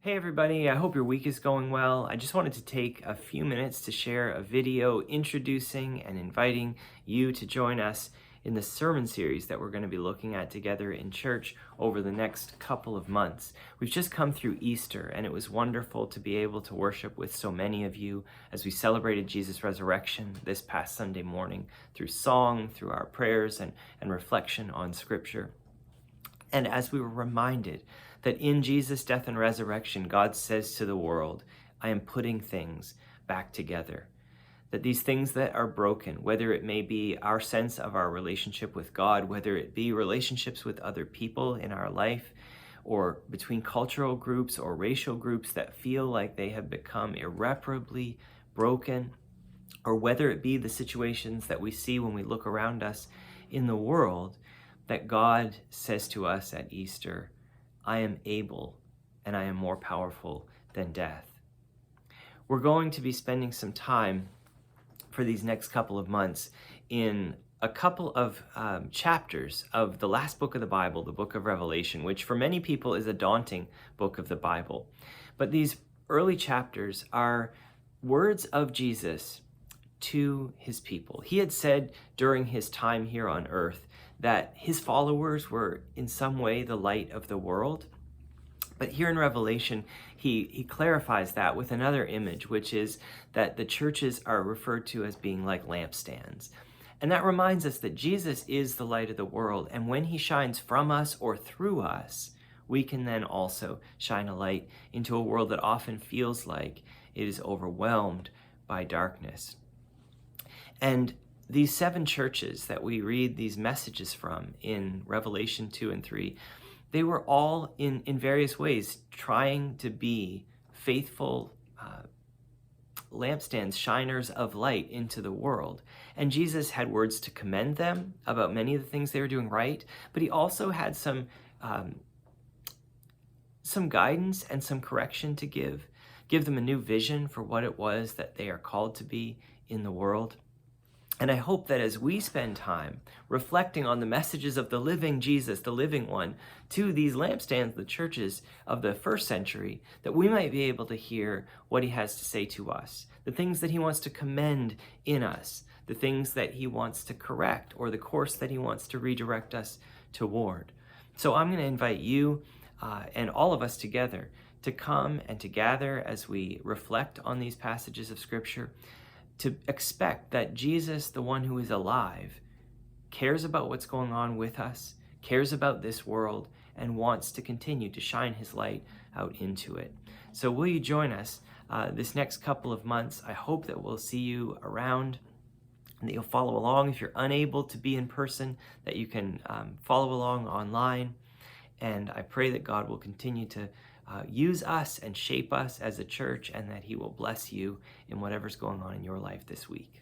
Hey everybody, I hope your week is going well. I just wanted to take a few minutes to share a video introducing and inviting you to join us in the sermon series that we're going to be looking at together in church over the next couple of months. We've just come through Easter, and it was wonderful to be able to worship with so many of you as we celebrated Jesus' resurrection this past Sunday morning through song, through our prayers, and reflection on Scripture. And as we were reminded that in Jesus' death and resurrection, God says to the world, I am putting things back together. That these things that are broken, whether it may be our sense of our relationship with God, whether it be relationships with other people in our life, or between cultural groups or racial groups that feel like they have become irreparably broken, or whether it be the situations that we see when we look around us in the world, that God says to us at Easter, I am able and I am more powerful than death. We're going to be spending some time for these next couple of months in a couple of chapters of the last book of the Bible, the book of Revelation, which for many people is a daunting book of the Bible. But these early chapters are words of Jesus to his people. He had said during his time here on earth that his followers were in some way the light of the world. But here in Revelation, he clarifies that with another image, which is that the churches are referred to as being like lampstands. And that reminds us that Jesus is the light of the world, and when he shines from us or through us, we can then also shine a light into a world that often feels like it is overwhelmed by darkness. And these 7 churches that we read these messages from in Revelation 2 and 3, they were all in various ways trying to be faithful lampstands, shiners of light into the world. And Jesus had words to commend them about many of the things they were doing right, but he also had some guidance and some correction to give them a new vision for what it was that they are called to be in the world. And I hope that as we spend time reflecting on the messages of the living Jesus, the living one, to these lampstands, the churches of the first century, that we might be able to hear what he has to say to us, the things that he wants to commend in us, the things that he wants to correct, or the course that he wants to redirect us toward. So I'm going to invite you and all of us together to come and to gather as we reflect on these passages of Scripture, to expect that Jesus, the one who is alive, cares about what's going on with us, cares about this world, and wants to continue to shine his light out into it. So will you join us this next couple of months? I hope that we'll see you around and that you'll follow along. If you're unable to be in person, that you can follow along online. And I pray that God will continue to use us and shape us as a church, and that he will bless you in whatever's going on in your life this week.